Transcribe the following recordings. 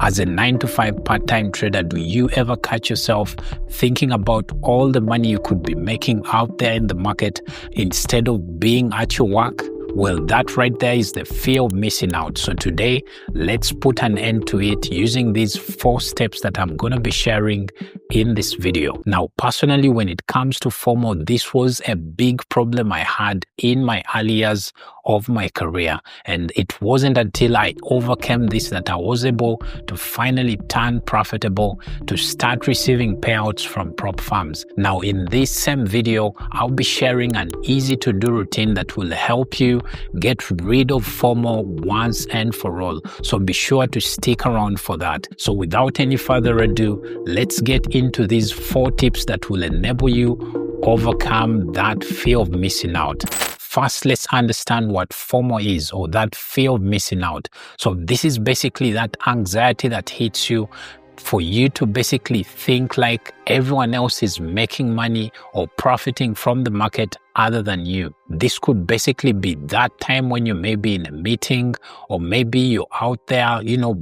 As a 9-to-5 part-time trader, do you ever catch yourself thinking about all the money you could be making out there in the market instead of being at your work? Well, that right there is the fear of missing out. So today, let's put an end to it using these 4 steps that I'm going to be sharing in this video. Now, personally, when it comes to FOMO, this was a big problem I had in my early years of my career. And it wasn't until I overcame this that I was able to finally turn profitable to start receiving payouts from prop firms. Now, in this same video, I'll be sharing an easy to-do routine that will help you get rid of FOMO once and for all. So be sure to stick around for that. So without any further ado, let's get into these 4 tips that will enable you overcome that fear of missing out. First, let's understand what FOMO is, or that fear of missing out. So this is basically that anxiety that hits you for you to basically think like everyone else is making money or profiting from the market other than you. This could basically be that time when you may be in a meeting, or maybe you're out there,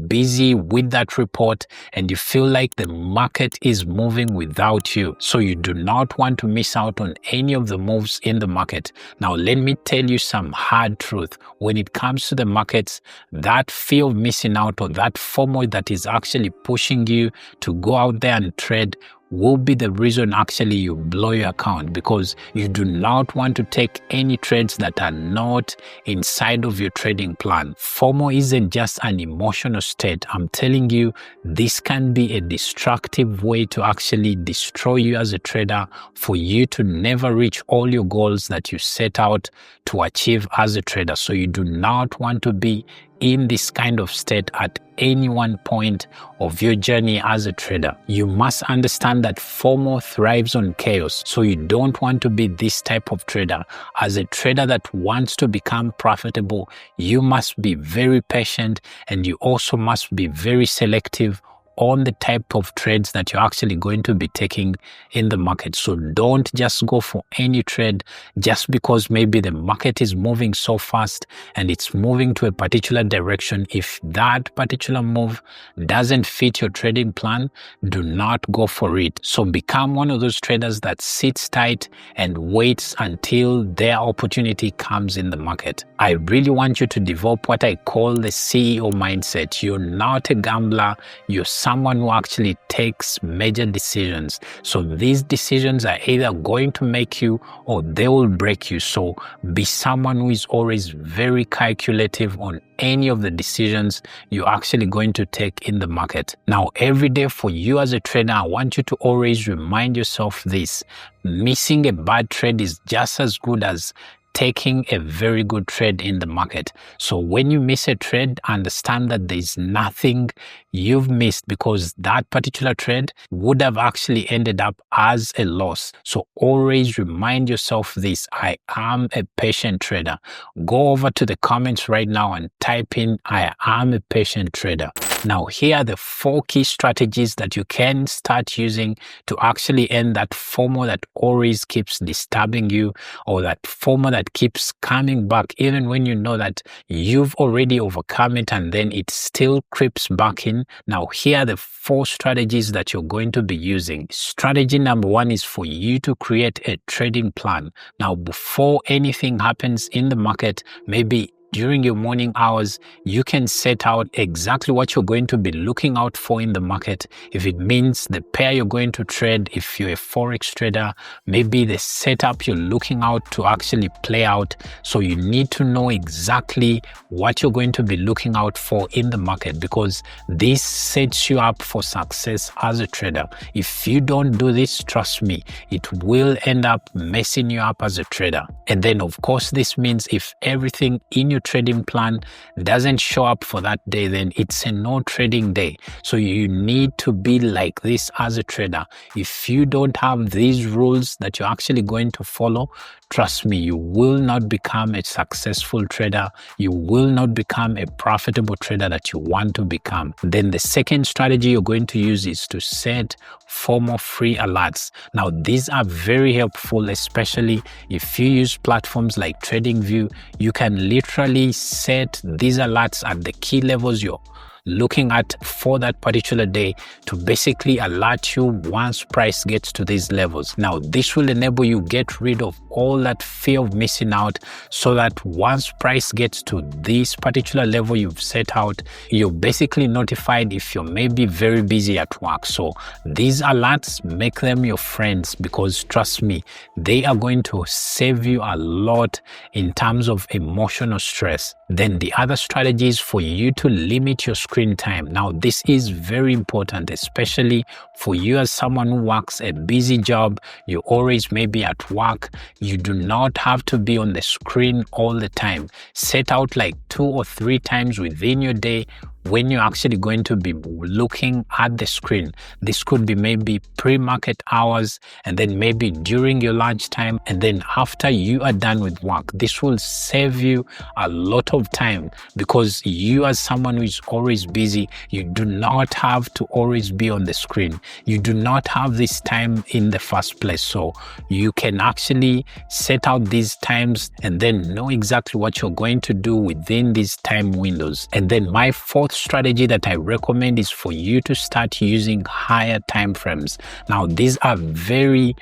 busy with that report, and you feel like the market is moving without you. So you do not want to miss out on any of the moves in the market. Now, let me tell you some hard truth. When it comes to the markets, that fear of missing out, or that FOMO that is actually pushing you to go out there and trade, will be the reason actually you blow your account, because you do not want to take any trades that are not inside of your trading plan. FOMO isn't just an emotional state. I'm telling you, this can be a destructive way to actually destroy you as a trader, for you to never reach all your goals that you set out to achieve as a trader. So you do not want to be in this kind of state at any one point of your journey as a trader. You must understand that FOMO thrives on chaos. So you don't want to be this type of trader. As a trader that wants to become profitable, you must be very patient, and you also must be very selective on the type of trades that you're actually going to be taking in the market. So don't just go for any trade just because maybe the market is moving so fast and it's moving to a particular direction. If that particular move doesn't fit your trading plan, do not go for it. So become one of those traders that sits tight and waits until their opportunity comes in the market. I really want you to develop what I call the CEO mindset. You're not a gambler, you're someone who actually takes major decisions. So these decisions are either going to make you or they will break you. So be someone who is always very calculative on any of the decisions you're actually going to take in the market. Now, every day for you as a trader, I want you to always remind yourself this: missing a bad trade is just as good as taking a very good trade in the market. So when you miss a trade, understand that there's nothing you've missed, because that particular trade would have actually ended up as a loss. So always remind yourself this: I am a patient trader. Go over to the comments right now and type in "I am a patient trader." Now, here are the 4 key strategies that you can start using to actually end that FOMO that always keeps disturbing you, or that FOMO that keeps coming back even when you know that you've already overcome it, and then it still creeps back in. Now, here are the 4 strategies that you're going to be using. Strategy number 1 is for you to create a trading plan. Now, before anything happens in the market, maybe during your morning hours, you can set out exactly what you're going to be looking out for in the market. If it means the pair you're going to trade, if you're a Forex trader, maybe the setup you're looking out to actually play out. So you need to know exactly what you're going to be looking out for in the market, because this sets you up for success as a trader. If you don't do this, trust me, it will end up messing you up as a trader. And then, of course, this means if everything in your trading plan doesn't show up for that day, then it's a no trading day. So you need to be like this as a trader. If you don't have these rules that you're actually going to follow, trust me, you will not become a successful trader. You will not become a profitable trader that you want to become. Then the second strategy you're going to use is to set FOMO free alerts. Now, these are very helpful, especially if you use platforms like TradingView. You can literally set these alerts at the key levels you're looking at for that particular day to basically alert you once price gets to these levels. Now, this will enable you get rid of all that fear of missing out, so that once price gets to this particular level you've set out, you're basically notified if you're maybe very busy at work. So these alerts, make them your friends, because trust me, they are going to save you a lot in terms of emotional stress. Then the other strategy is for you to limit your screen time. Now, this is very important, especially for you as someone who works a busy job. You always maybe at work. You do not have to be on the screen all the time. Set out like 2 or 3 times within your day when you're actually going to be looking at the screen. This could be maybe pre-market hours, and then maybe during your lunch time, and then after you are done with work. This will save you a lot of time, because you as someone who is always busy, you do not have to always be on the screen. You do not have this time in the first place. So you can actually set out these times and then know exactly what you're going to do within these time windows. And then my fourth strategy that I recommend is for you to start using higher time frames. Now, these are very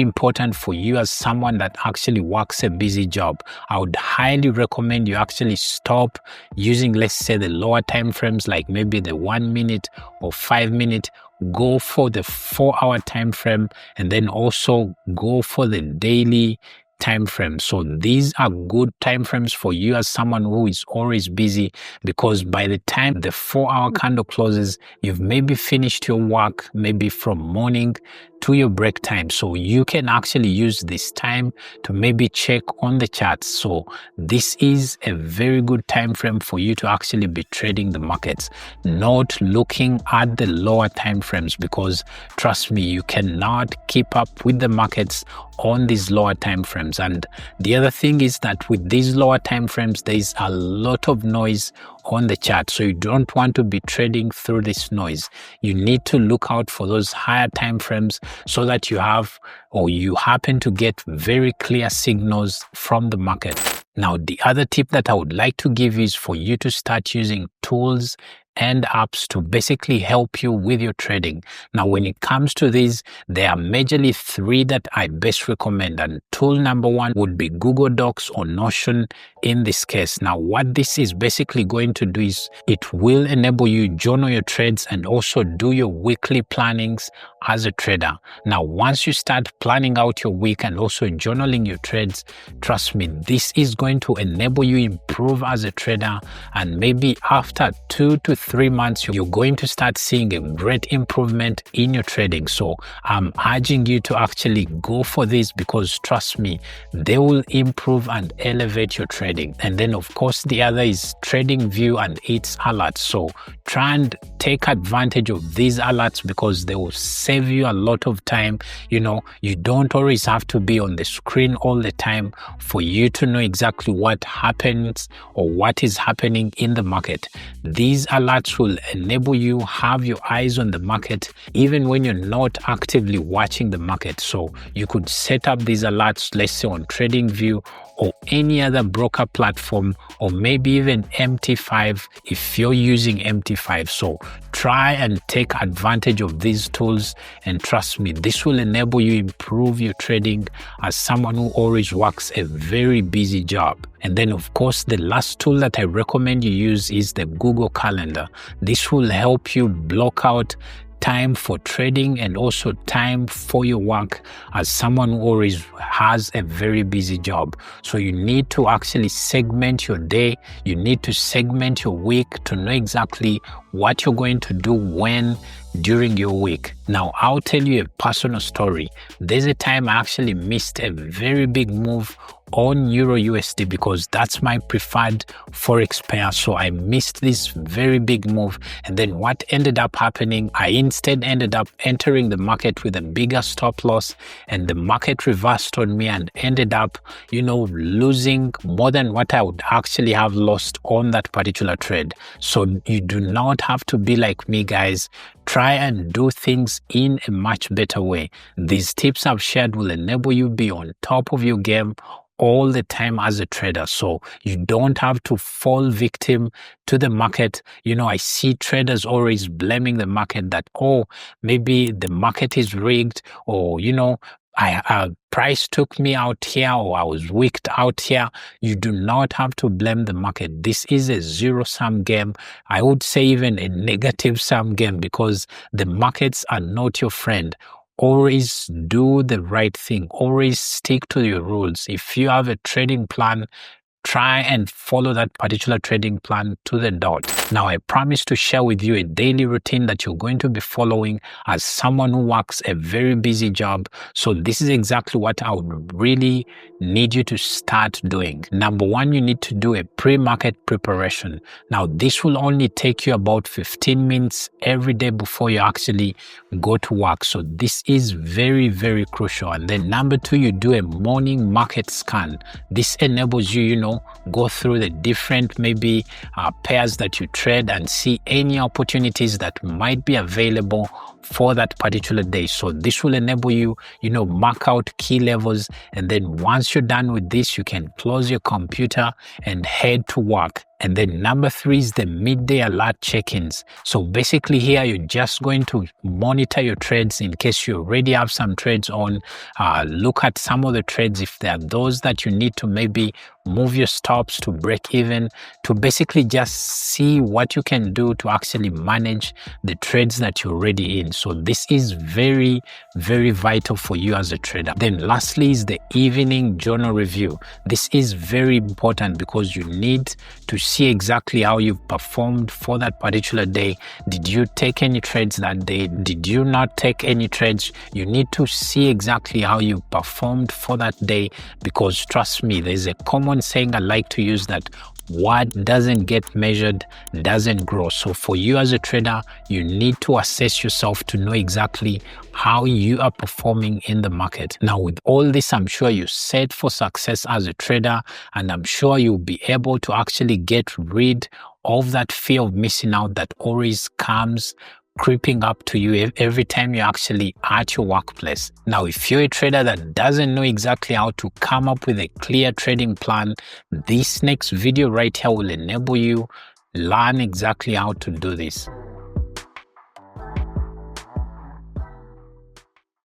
important for you as someone that actually works a busy job. I would highly recommend you actually stop using, let's say, the lower time frames, like maybe the 1 minute or 5 minute. Go for the 4-hour time frame, and then also go for the daily time frame. So these are good time frames for you as someone who is always busy, because by the time the 4-hour candle closes, you've maybe finished your work, maybe from morning to your break time. So you can actually use this time to maybe check on the charts. So this is a very good time frame for you to actually be trading the markets, not looking at the lower time frames, because trust me, you cannot keep up with the markets on these lower time frames. And the other thing is that with these lower time frames, there is a lot of noise on the chart. So you don't want to be trading through this noise. You need to look out for those higher time frames, so that you have, or you happen to get, very clear signals from the market. Now, the other tip that I would like to give you is for you to start using tools and apps to basically help you with your trading. Now, when it comes to these, there are majorly 3 that I best recommend. And tool number 1 would be Google Docs or Notion in this case. Now, what this is basically going to do is it will enable you journal your trades and also do your weekly plannings as a trader. Now, once you start planning out your week and also journaling your trades, trust me, this is going to enable you improve as a trader. And maybe after 2 to 3 months, you're going to start seeing a great improvement in your trading. So I'm urging you to actually go for this, because trust me, they will improve and elevate your trading. And then of course the other is TradingView and its alerts. So try and take advantage of these alerts, because they will save you a lot of time. You know, you don't always have to be on the screen all the time for you to know exactly what happens or what is happening in the market. These alerts will enable you have your eyes on the market even when you're not actively watching the market. So you could set up these alerts, let's say on TradingView or any other broker platform, or maybe even MT5 if you're using MT5. So try and take advantage of these tools, and trust me, this will enable you improve your trading as someone who always works a very busy job. And then of course the last tool that I recommend you use is the Google Calendar. This will help you block out time for trading and also time for your work as someone who always has a very busy job. So you need to actually segment your day. You need to segment your week to know exactly what you're going to do when during your week. Now, I'll tell you a personal story. There's a time I actually missed a very big move on Euro USD because that's my preferred forex pair. So I missed this very big move, and then what ended up happening, I instead ended up entering the market with a bigger stop loss, and the market reversed on me and ended up, losing more than what I would actually have lost on that particular trade. So you do not have to be like me, guys. Try and do things in a much better way. These tips I've shared will enable you be on top of your game all the time as a trader. So you don't have to fall victim to the market. I see traders always blaming the market that, oh, maybe the market is rigged, or, price took me out here, or I was wicked out here. You do not have to blame the market. This is a zero-sum game. I would say even a negative-sum game, because the markets are not your friend. Always do the right thing. Always stick to your rules. If you have a trading plan, try and follow that particular trading plan to the dot. Now, I promise to share with you a daily routine that you're going to be following as someone who works a very busy job. So this is exactly what I would really need you to start doing. Number one, you need to do a pre-market preparation. Now, this will only take you about 15 minutes every day before you actually go to work. So this is very, very crucial. And then number two, you do a morning market scan. This enables you, go through the different maybe pairs that you trade and see any opportunities that might be available for that particular day. So this will enable you, mark out key levels. And then once you're done with this, you can close your computer and head to work. And then number three is the midday alert check-ins. So basically here, you're just going to monitor your trades in case you already have some trades on. Look at some of the trades if there are those that you need to maybe move your stops to break even, to basically just see what you can do to actually manage the trades that you're already in. So this is very, very vital for you as a trader. Then lastly is the evening journal review. This is very important because you need to see exactly how you've performed for that particular day. Did you take any trades that day? Did you not take any trades? You need to see exactly how you performed for that day, because trust me, there's a common saying I like to use that what doesn't get measured doesn't grow. So for you as a trader, you need to assess yourself to know exactly how you are performing in the market. Now, with all this, I'm sure you're set for success as a trader, and I'm sure you'll be able to actually get rid of that fear of missing out that always comes creeping up to you every time you're actually at your workplace. Now, if you're a trader that doesn't know exactly how to come up with a clear trading plan, this next video right here will enable you learn exactly how to do this.